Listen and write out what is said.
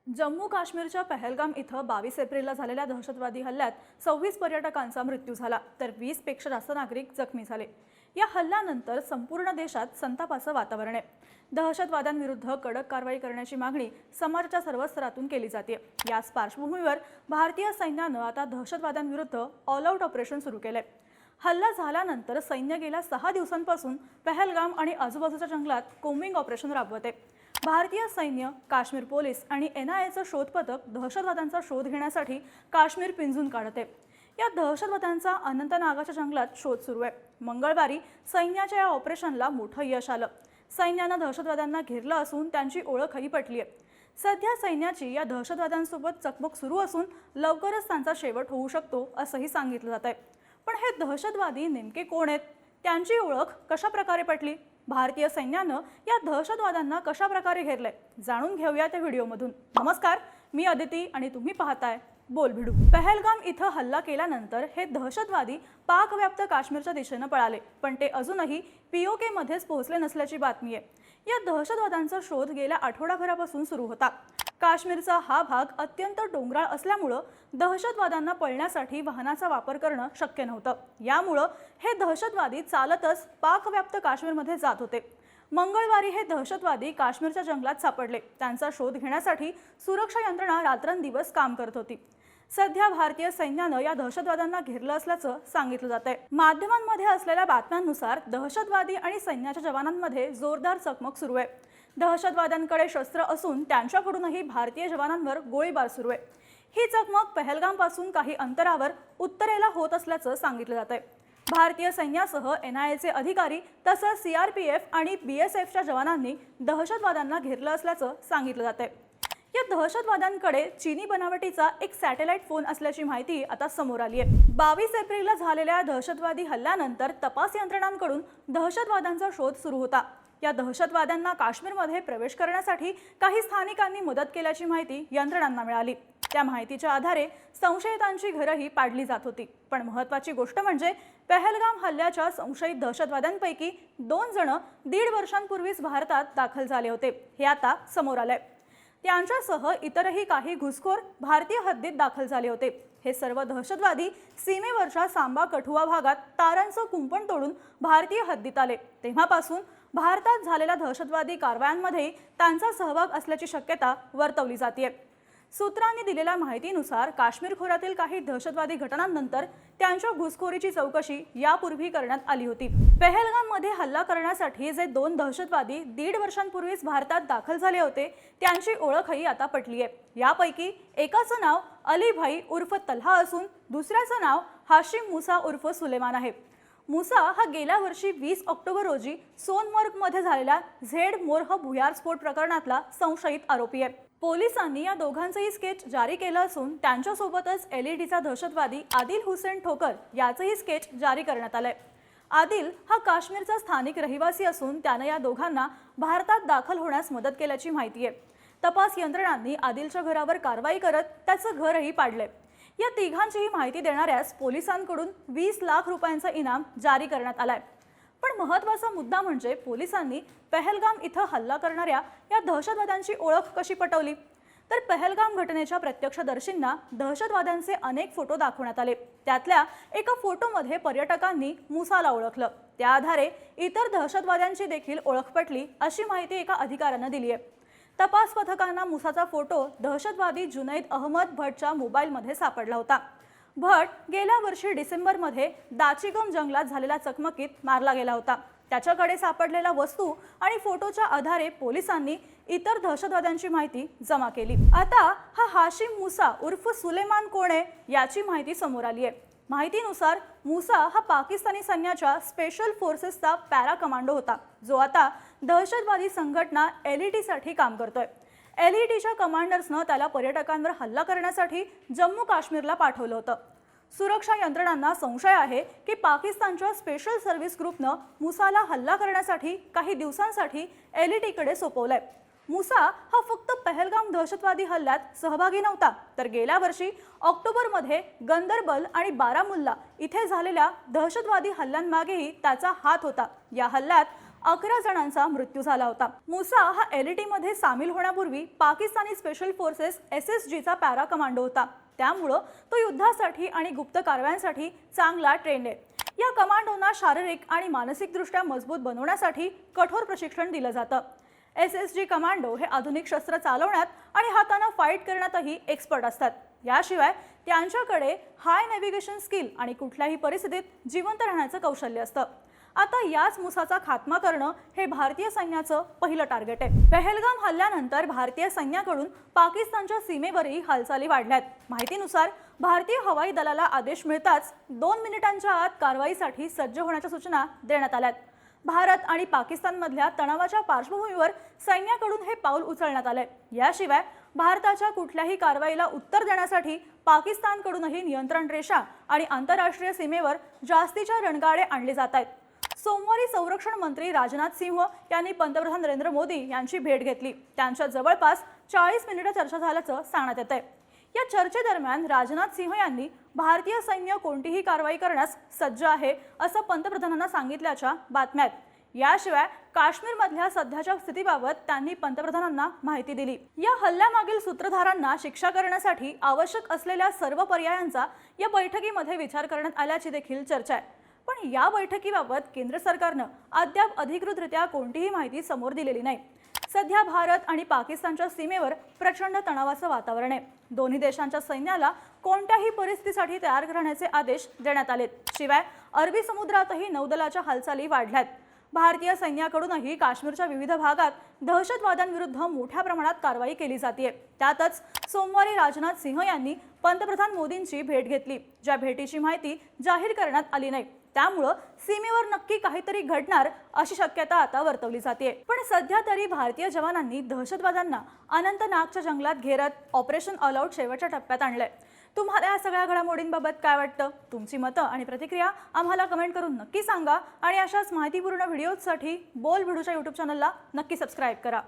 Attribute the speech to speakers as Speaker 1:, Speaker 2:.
Speaker 1: जम्मू काश्मीरच्या पहलगाम इथं 22 एप्रिलला झालेल्या दहशतवादी हल्ल्यात 26 पर्यटकांचा मृत्यू झाला तर 20 पेक्षा जास्त नागरिक जखमी झाले। या हल्ल्यानंतर संपूर्ण देशात संतापाचं वातावरण आहे। दहशतवाद्यांविरुद्ध कडक कारवाई करण्याची मागणी समाजाच्या सर्व स्तरातून केली जाते। याच पार्श्वभूमीवर भारतीय सैन्यानं आता दहशतवाद्यांविरुद्ध ऑल आउट ऑपरेशन सुरू केलंय। हल्ला झाल्यानंतर सैन्य गेल्या 6 दिवसांपासून पहलगाम आणि आजूबाजूच्या जंगलात कोम्बिंग ऑपरेशन राबवत आहे। भारतीय सैन्य, काश्मीर पोलीस आणि एनआयएचं शोध पथक दहशतवाद्यांचा शोध घेण्यासाठी काश्मीर पिंजून काढत आहे। या दहशतवाद्यांचा अनंतनागाच्या जंगलात शोध सुरू आहे। मंगळवारी सैन्याच्या या ऑपरेशनला मोठं यश आलं। सैन्यानं दहशतवाद्यांना घेरलं असून त्यांची ओळखही पटली आहे। सध्या सैन्याची या दहशतवाद्यांसोबत चकमक सुरू असून लवकरच त्यांचा शेवट होऊ शकतो असंही सांगितलं जात आहे। पण हे दहशतवादी नेमके कोण आहेत? त्यांची ओळख कशा प्रकारे पटली? भारतीय सैन्यानं या दहशतवाद्यांना कशा प्रकारे घेरले जाणून घेऊया त्या व्हिडिओमधून। नमस्कार, मी अदिती आणि तुम्ही पाहताय बोल भिडू। पहलगाम इथं हल्ला केल्यानंतर हे दहशतवादी पाकव्याप्त काश्मीरच्या दिशेने पळाले, पण ते अजूनही पीओके मध्येच पोहोचले नसल्याची बातमी आहे। या दहशतवाद्यांचा शोध गेल्या आठवडाभरापासून सुरू होता। काश्मीरचा हा भाग अत्यंत डोंगराळ असल्यामुळे दहशतवाद्यांना पळण्यासाठी वाहनाचा वापर करणं शक्य नव्हतं। यामुळे हे दहशतवादी चालतच पाकव्याप्त काश्मीरमध्ये जात होते। मंगळवारी हे दहशतवादी काश्मीरच्या जंगलात सापडले। त्यांचा शोध घेण्यासाठी सुरक्षा यंत्रणा रात्रंदिवस काम करत होती। सध्या भारतीय सैन्यानं या दहशतवाद्यांना घेरलं असल्याचं सांगितलं जातंय। माध्यमांमध्ये असलेल्या बातम्यांनुसार दहशतवादी आणि सैन्याच्या जवानांमध्ये जोरदार चकमक सुरू आहे। दहशतवाद्यांकडे शस्त्र असून त्यांच्याकडूनही भारतीय जवानांवर गोळीबार सुरू आहे। ही चकमक पहलगामपासून काही अंतरावर उत्तरेला होत असल्याचं सांगितलं जातंय। भारतीय सैन्यासह एनआयएचे अधिकारी तसंच सीआरपीएफ आणि बीएसएफच्या जवानांनी दहशतवाद्यांना घेरलं असल्याचं सांगितलं जातंय। या दहशतवाद्यांकडे चीनी बनावटीचा एक सॅटेलाइट फोन असल्याची माहिती आता समोर आली आहे। 22 एप्रिलला झालेल्या दहशतवादी हल्ल्यानंतर तपास यंत्रणांकडून दहशतवाद्यांचा शोध सुरू होता। या दहशतवाद्यांना काश्मीरमध्ये प्रवेश करण्यासाठी काही स्थानिकांनी मदत केल्याची माहिती यंत्रणांना मिळाली। त्या माहितीच्या आधारे संशयितांची घरही पाडली जात होती। पण महत्त्वाची गोष्ट म्हणजे पहलगाम हल्ल्याच्या संशयित दहशतवाद्यांपैकी 2 जण 1.5 वर्षांपूर्वीच भारतात दाखल झाले होते, हे आता समोर आलंय। त्यांच्यासह इतरही काही घुसखोर भारतीय हद्दीत दाखल झाले होते। हे सर्व दहशतवादी सीमेवरच्या सांबा कठुआ भागात तारांचं कुंपण तोडून भारतीय हद्दीत आले। तेव्हापासून भारतात झालेल्या दहशतवादी कारवायांमध्ये त्यांचा सहभाग असल्याची शक्यता वर्तवली जाते। सूत्रांनी दिलेल्या माहितीनुसार काश्मीर खोऱ्यातील काही दहशतवादी घटनांनंतर त्यांच्या घुसखोरीची चौकशी यापूर्वी करण्यात आली होती। पहलगाममध्ये हल्ला करण्यासाठी जे 2 दहशतवादी 1.5 वर्षांपूर्वीच भारतात दाखल झाले होते, त्यांची ओळखही आता पटली आहे। यापैकी एकाचं नाव अली भाई उर्फ तल्हा असून दुसऱ्याचं नाव हाशिम मुसा उर्फ सुलेमान आहे। मुसा हा गेल्या वर्षी 20 ऑक्टोबर रोजी सोनमर्गमध्ये झालेल्या झेड मोरह भुयार स्फोट प्रकरणातला संशयित आरोपी आहे। पोलिसांनी या दोघांचंही स्केच जारी केलं असून त्यांच्यासोबतच एलईडीचा दहशतवादी आदिल हुसेन ठोकर याचंही स्केच जारी करण्यात आलंय। आदिल हा काश्मीरचा स्थानिक रहिवासी असून त्यानं या दोघांना भारतात दाखल होण्यास मदत केल्याची माहिती आहे। तपास यंत्रणांनी आदिलच्या घरावर कारवाई करत त्याचं घरही पाडलंय। या तिघांचीही माहिती देणाऱ्यास पोलिसांकडून 20 लाख रुपयांचा इनाम जारी करण्यात आलाय। पण महत्त्वाचा मुद्दा म्हणजे पोलिसांनी पहलगाम इथं हल्ला करणाऱ्या या दहशतवाद्यांची ओळख कशी पटवली। तर पहलगाम घटनेच्या प्रत्यक्षदर्शींना दहशतवाद्यांचे अनेक फोटो दाखवण्यात आले। त्यातल्या एका फोटोमध्ये पर्यटकांनी मुसाला ओळखलं। त्या आधारे इतर दहशतवाद्यांची देखील ओळख पटली अशी माहिती एका अधिकाऱ्यानं दिली आहे। तपास पथकांना मुसाचा फोटो दहशतवादी जुनैद अहमद भटच्या मोबाईलमध्ये सापडला होता। भट गेल्या वर्षी डिसेंबरमध्ये दाचिगम जंगलात झालेल्या चकमकीत मारला गेला होता। त्याच्याकडे सापडलेल्या वस्तू आणि फोटोच्या आधारे पोलिसांनी इतर दहशतवाद्यांची माहिती जमा केली। आता हा हाशिम मुसा उर्फ सुलेमान कोण आहे याची माहिती समोर आली आहे। माहितीनुसार मुसा हा पाकिस्तानी सैन्याच्या स्पेशल फोर्सेसचा पॅरा कमांडो होता, जो आता दहशतवादी संघटना एलईटीसाठी काम करतोय। एलईटीच्या कमांडर्सनं त्याला पर्यटकांवर हल्ला करण्यासाठी जम्मू काश्मीरला पाठवलं होतं। सुरक्षा यंत्रणांना संशय आहे की पाकिस्तानच्या स्पेशल सर्व्हिस ग्रुपनं मुसाला हल्ला करण्यासाठी काही दिवसांसाठी एलईटीकडे सोपवलंय। मुसा हा फक्त पहलगाम दहशतवादी हल्ल्यात सहभागी नव्हता, तर गेल्या वर्षी ऑक्टोबरमध्ये गंदरबल आणि बारामुल्ला इथे झालेल्या दहशतवादी हल्ल्यांमागेही त्याचा हात होता। या हल्ल्यात 11 जणांचा मृत्यू झाला होता। मुसा हा LET मध्ये सामील होण्यापूर्वी पाकिस्तानी स्पेशल फोर्सेस SSGचा पॅरा कमांडो होता। त्यामुळे तो युद्धासाठी आणि गुप्त कारवायांसाठी चांगला ट्रेंड आहे। या कमांडोंना शारीरिक आणि मानसिकदृष्ट्या मजबूत बनवण्यासाठी कठोर प्रशिक्षण दिलं जातं। SSG कमांडो हे आधुनिक शस्त्र चालवण्यात आणि हाताने फाईट करण्यातही एक्सपर्ट असतात। याशिवाय त्यांच्याकडे हाय नेव्हिगेशन स्किल आणि कुठल्याही परिस्थितीत जिवंत राहण्याचं कौशल्य असतं। आता याच मुसाचा खात्मा करणं हे भारतीय सैन्याचं पहिलं टार्गेट आहे। पहलगाम हल्ल्यानंतर भारतीय सैन्याकडून पाकिस्तानच्या सीमेवरही हालचाली वाढल्यात। माहितीनुसार भारतीय हवाई दलाला आदेश मिळताच 2 मिनिटांच्या आत कारवाईसाठी सज्ज होण्याच्या सूचना देण्यात आल्यात। भारत आणि पाकिस्तानमधल्या तणावाच्या पार्श्वभूमीवर सैन्याकडून हे पाऊल उचलण्यात आलंय। याशिवाय भारताच्या कुठल्याही कारवाईला उत्तर देण्यासाठी पाकिस्तानकडूनही नियंत्रण रेषा आणि आंतरराष्ट्रीय सीमेवर जास्तीच्या रणगाडे आणले जात आहेत। सोमवारी संरक्षण मंत्री राजनाथ सिंह यांनी पंतप्रधान नरेंद्र मोदी यांची भेट घेतली। त्यांच्या जवळपास 40 मिनिटे चर्चा झाल्याचं सांगण्यात येतंय। या चर्चेदरम्यान राजनाथ सिंह यांनी भारतीय सैन्य कोणतीही कारवाई करण्यास सज्ज आहे असं पंतप्रधानांना सांगितल्याच्या बातम्या आहेत। याशिवाय काश्मीरमधल्या सध्याच्या स्थितीबाबत त्यांनी पंतप्रधानांना माहिती दिली। या हल्ल्यामागील सूत्रधारांना शिक्षा करण्यासाठी आवश्यक असलेल्या सर्व पर्यायांचा या बैठकीमध्ये विचार करण्यात आल्याची देखील चर्चा आहे। पण या बैठकीबाबत केंद्र सरकारनं अद्याप अधिकृतरित्या कोणतीही माहिती समोर दिलेली नाही। सध्या भारत आणि पाकिस्तानच्या सीमेवर प्रचंड तणावाचं वातावरण आहे। दोन्ही देशांच्या सैन्याला कोणत्याही परिस्थितीसाठी तयार करण्याचे आदेश देण्यात आलेत। शिवाय अरबी समुद्रातही नौदलाच्या हालचाली वाढल्यात। भारतीय सैन्याकडूनही काश्मीरच्या विविध भागात दहशतवाद्यांविरुद्ध मोठ्या प्रमाणात कारवाई केली जाते। त्यातच सोमवारी राजनाथ सिंह यांनी पंतप्रधान मोदींची भेट घेतली। ज्या भेटीची माहिती जाहीर करण्यात आली नाही, त्यामुळे सीमेवर नक्की काहीतरी घडणार अशी शक्यता आता वर्तवली जाते। पण सध्या तरी भारतीय जवानांनी दहशतवाद्यांना अनंतनागच्या जंगलात घेरत ऑपरेशन ऑल आउट शेवटच्या टप्प्यात आणलंय। तुम्हाला या सगळ्या घडामोडींबाबत काय वाटतं? तुमची मतं आणि प्रतिक्रिया आम्हाला कमेंट करून नक्की सांगा आणि अशाच माहितीपूर्ण व्हिडिओजसाठी बोल भिडूच्या YouTube चॅनलला नक्की सबस्क्राईब करा।